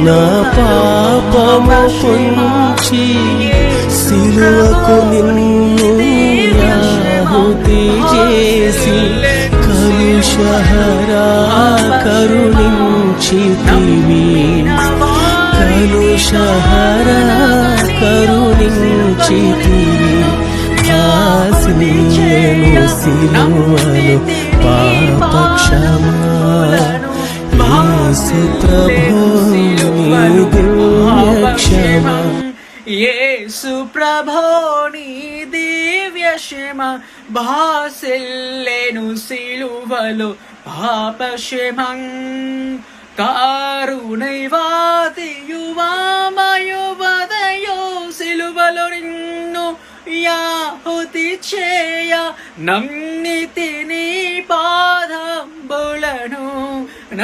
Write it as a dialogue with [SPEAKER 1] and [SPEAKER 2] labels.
[SPEAKER 1] నా పాపము పొంచి సిలువకు నిన్ను ఆహుతి చేసి కలుషహరా కరుణించితివి కలుషహరా కరుణించితివి ఆశ్రయను సిలువను పాప క్షమా యేసు ప్రభు క్షమా
[SPEAKER 2] యేసు ప్రభో నీ దివ్య క్షమ భాసిల్లెను సిలువలో పాప క్షమం కారుణైవాతియువామయువదయో సిలువలో నిన్ను యాహుతి చేయ నమ్మితి నీ పాదంబులను